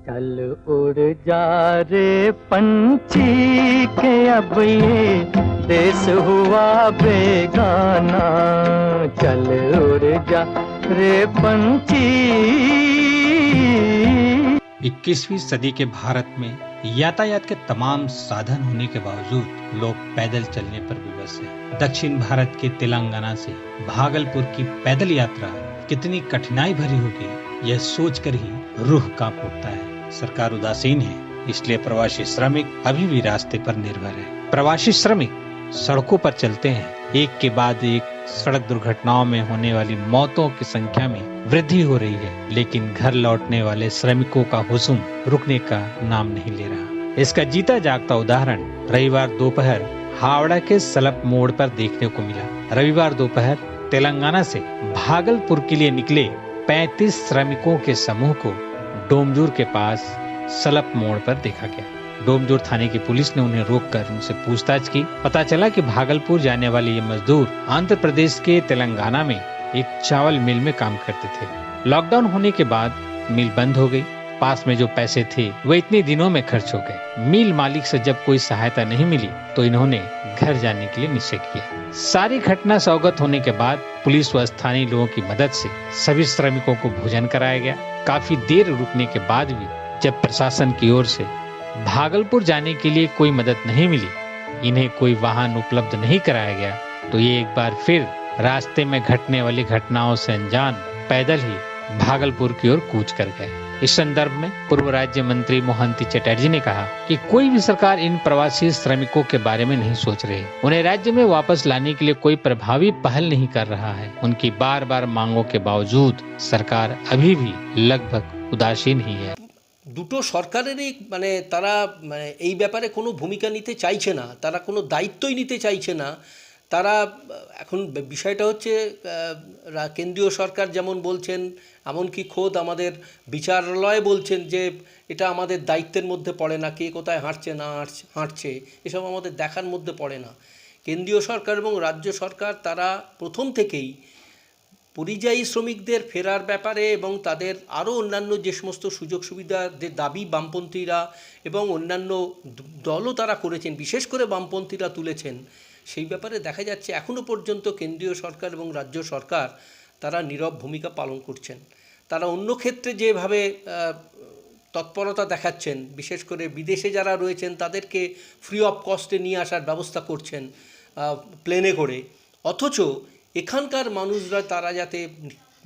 चल उड़ जा रे पंछी के अब ये देश हुआ बेगाना, चल उड़ जा रे पंछी। 21वीं सदी के भारत में यातायात के तमाम साधन होने के बावजूद लोग पैदल चलने पर विवश हैं। दक्षिण भारत के तेलंगाना से भागलपुर की पैदल यात्रा कितनी कठिनाई भरी होगी, यह सोचकर ही रूह कांप उठता है। सरकार उदासीन है, इसलिए प्रवासी श्रमिक अभी भी रास्ते पर निर्भर है। प्रवासी श्रमिक सड़कों पर चलते हैं। एक के बाद एक सड़क दुर्घटनाओं में होने वाली मौतों की संख्या में वृद्धि हो रही है, लेकिन घर लौटने वाले श्रमिकों का हुजूम रुकने का नाम नहीं ले रहा। इसका जीता जागता उदाहरण रविवार दोपहर हावड़ा के सलप मोड़ पर देखने को मिला। रविवार दोपहर तेलंगाना से भागलपुर के लिए निकले 35 श्रमिकों के समूह को डोमजूर के पास सलप मोड़ पर देखा गया। डोमजूर थाने की पुलिस ने उन्हें रोककर उनसे पूछताछ की। पता चला कि भागलपुर जाने वाले ये मजदूर आंध्र प्रदेश के तेलंगाना में एक चावल मिल में काम करते थे। लॉकडाउन होने के बाद मिल बंद हो गई। पास में जो पैसे थे वो इतने दिनों में खर्च हो गए। मिल मालिक से जब कोई सहायता नहीं मिली तो इन्होंने घर जाने के लिए निश्चय किया। सारी घटना से अवगत होने के बाद पुलिस व स्थानीय लोगों की मदद से सभी श्रमिकों को भोजन कराया गया। काफी देर रुकने के बाद भी जब प्रशासन की ओर से भागलपुर जाने के लिए कोई मदद नहीं मिली, इन्हें कोई वाहन उपलब्ध नहीं कराया गया, तो ये एक बार फिर रास्ते में घटने वाली घटनाओं से अनजान पैदल ही भागलपुर की ओर कूच कर गए। इस संदर्भ में पूर्व राज्य मंत्री मोहंती चटर्जी ने कहा कि कोई भी सरकार इन प्रवासी श्रमिकों के बारे में नहीं सोच रही। उन्हें राज्य में वापस लाने के लिए कोई प्रभावी पहल नहीं कर रहा है। उनकी बार बार मांगों के बावजूद सरकार अभी भी लगभग उदासीन ही है। দুটো সরকারেরই তারা এই ব্যাপারে কোনো ভূমিকা নিতে চাইছে না, তারা কোনো দায়িত্বই নিতে চাইছে না। তারা এখন বিষয়টা হচ্ছে কেন্দ্রীয় সরকার যেমন বলছেন, এমনকি খোদ আমাদের বিচারালয় বলছেন যে এটা আমাদের দায়িত্বের মধ্যে পড়ে না, কে কোথায় হাঁটছে না হাঁটছে এসব আমাদের দেখার মধ্যে পড়ে না। কেন্দ্রীয় সরকার এবং রাজ্য সরকার তারা প্রথম থেকেই পরিযায়ী শ্রমিকদের ফেরার ব্যাপারে এবং তাদের আরও অন্যান্য যে সমস্ত সুযোগ সুবিধার দাবি বামপন্থীরা এবং অন্যান্য দলও তারা করেছেন, বিশেষ করে বামপন্থীরা তুলেছেন, সেই ব্যাপারে দেখা যাচ্ছে এখনও পর্যন্ত কেন্দ্রীয় সরকার এবং রাজ্য সরকার তারা নীরব ভূমিকা পালন করছেন। তারা অন্য ক্ষেত্রে যেভাবে তৎপরতা দেখাচ্ছেন, বিশেষ করে বিদেশে যারা রয়েছেন তাদেরকে ফ্রি অফ কস্টে নিয়ে আসার ব্যবস্থা করছেন প্লেনে করে, অথচ এখানকার মানুষরা তারা যাতে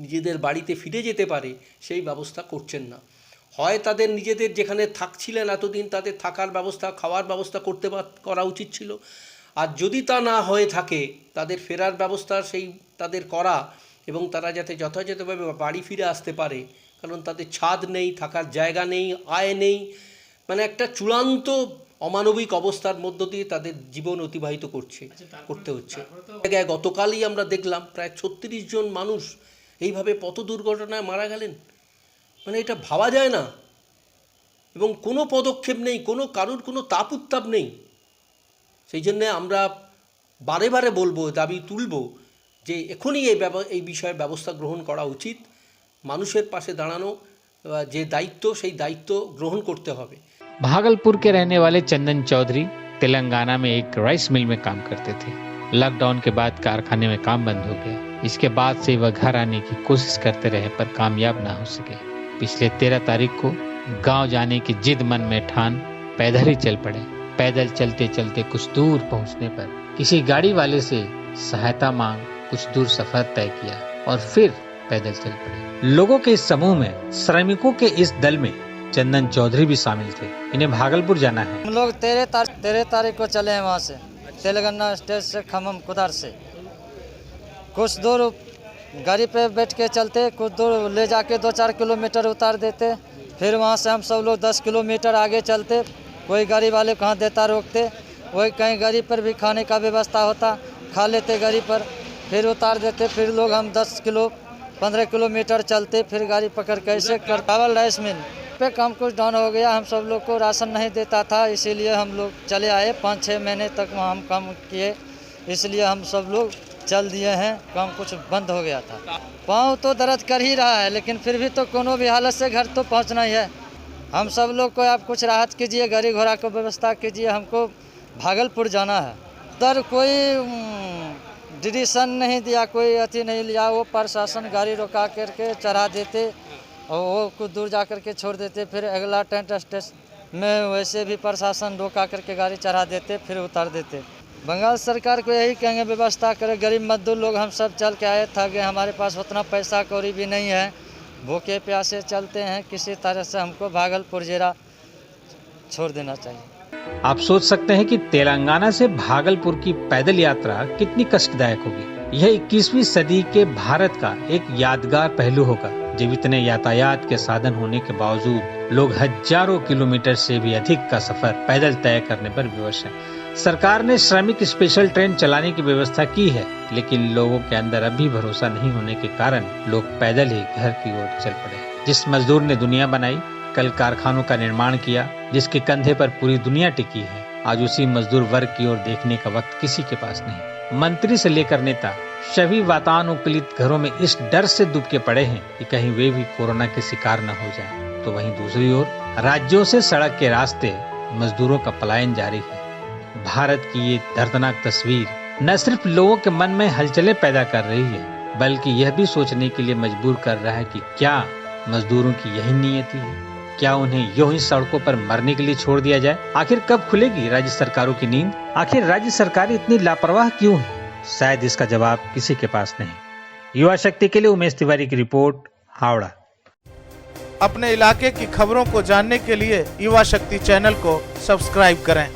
নিজেদের বাড়িতে ফিরে যেতে পারে সেই ব্যবস্থা করছেন না। হয় তাদের নিজেদের যেখানে থাকছিলেন এতদিন তাদের থাকার ব্যবস্থা, খাওয়ার ব্যবস্থা করা উচিত ছিল, আর যদি তা না হয়ে থাকে তাদের ফেরার ব্যবস্থা সেই তাদের করা এবং তারা যাতে যথাযথভাবে বাড়ি ফিরে আসতে পারে, কারণ তাদের ছাদ নেই, থাকার জায়গা নেই, আয় নেই, একটা চূড়ান্ত অমানবিক অবস্থার মধ্য দিয়ে তাদের জীবন অতিবাহিত করতে হচ্ছে। গতকালই আমরা দেখলাম প্রায় 36 জন মানুষ এইভাবে পথ দুর্ঘটনায় মারা গেলেন। এটা ভাবা যায় না এবং কোনো পদক্ষেপ নেই, কারোর কোনো তাপ উত্তাপ নেই। সেই জন্য আমরা বারে বারে বলবো, দাবি তুলব যে এখনই এই বিষয়ে ব্যবস্থা গ্রহণ করা উচিত। মানুষের পাশে দাঁড়ানো যে দায়িত্ব সেই দায়িত্ব গ্রহণ করতে হবে। भागलपुर के रहने वाले चंदन चौधरी तेलंगाना में एक राइस मिल में काम करते थे। लॉकडाउन के बाद कारखाने में काम बंद हो गया। इसके बाद से वह घर आने की कोशिश करते रहे पर कामयाब ना हो सके। पिछले 13 तारीख को गांव जाने की जिद मन में ठान पैदल ही चल पड़े। पैदल चलते चलते कुछ दूर पहुंचने पर किसी गाड़ी वाले से सहायता मांग कुछ दूर सफर तय किया और फिर पैदल चल पड़े। लोगों के इस समूह में श्रमिकों के इस दल में चंदन चौधरी भी शामिल थे। इन्हें भागलपुर जाना है। हम लोग 13 तारीख को चले हैं वहाँ से, तेलंगाना स्टेट से खम्मम कुदार से। कुछ दूर गाड़ी पे बैठ के चलते, कुछ दूर ले जाके 2-4 किलोमीटर उतार देते, फिर वहाँ से हम सब लोग 10 किलोमीटर आगे चलते। कोई गाड़ी वाले कहाँ देता रोकते, वही कहीं गाड़ी पर भी खाने का व्यवस्था होता, खा लेते गाड़ी पर, फिर उतार देते। फिर लोग हम 10-15 किलोमीटर चलते, फिर गाड़ी पकड़ कैसे कर चावल राइस मिल पे काम कुछ डाउन हो गया। हम सब लोग को राशन नहीं देता था, इसीलिए हम लोग चले आए। 5-6 महीने तक वहाँ हम काम किए, इसलिए हम सब लोग चल दिए हैं। काम कुछ बंद हो गया था। पाँव तो दर्द कर ही रहा है, लेकिन फिर भी तो कोनो भी हालत से घर तो पहुँचना ही है। हम सब लोग को आप कुछ राहत कीजिए, गाड़ी घोड़ा को व्यवस्था कीजिए, हमको भागलपुर जाना है। उधर कोई डिसीजन नहीं दिया, कोई अथी नहीं लिया, वो प्रशासन गाड़ी रोका करके चढ़ा देते और वो कुछ दूर जा कर के छोड़ देते, फिर अगला टेंट स्टेशन में वैसे भी प्रशासन रोका करके गाड़ी चढ़ा देते, फिर उतार देते। बंगाल सरकार को यही कहेंगे व्यवस्था करे, गरीब मजदूर लोग हम सब चल के आए, थक गए, हमारे पास उतना पैसा कौड़ी भी नहीं है, भूखे प्यासे चलते हैं, किसी तरह से हमको भागलपुर जिला छोड़ देना चाहिए। आप सोच सकते हैं कि तेलंगाना से भागलपुर की पैदल यात्रा कितनी कष्टदायक होगी। यह 21वीं सदी के भारत का एक यादगार पहलू होगा जब इतने यातायात के साधन होने के बावजूद लोग हजारों किलोमीटर से भी अधिक का सफर पैदल तय करने पर विवश हैं। सरकार ने श्रमिक स्पेशल ट्रेन चलाने की व्यवस्था की है, लेकिन लोगों के अंदर अभी भरोसा नहीं होने के कारण लोग पैदल ही घर की ओर चल पड़े। जिस मजदूर ने दुनिया बनाई, कल कारखानों का निर्माण किया, जिसके कंधे पर पूरी दुनिया टिकी है, आज उसी मजदूर वर्ग की ओर देखने का वक्त किसी के पास नहीं। मंत्री से लेकर नेता सभी वातानुकूलित घरों में इस डर से डूब के पड़े हैं कि कहीं वे भी कोरोना के शिकार न हो जाएं। तो वहीं दूसरी ओर राज्यों से सड़क के रास्ते मजदूरों का पलायन जारी है। भारत की ये दर्दनाक तस्वीर न सिर्फ लोगों के मन में हलचलें पैदा कर रही है, बल्कि यह भी सोचने के लिए मजबूर कर रहा है कि क्या मजदूरों की यही नियति है? क्या उन्हें यूं ही सड़कों पर मरने के लिए छोड़ दिया जाए? आखिर कब खुलेगी राज्य सरकारों की नींद? आखिर राज्य सरकारें इतनी लापरवाह क्यों हैं? शायद इसका जवाब किसी के पास नहीं। युवा शक्ति के लिए उमेश तिवारी की रिपोर्ट, हावड़ा। अपने इलाके की खबरों को जानने के लिए युवा शक्ति चैनल को सब्सक्राइब करें।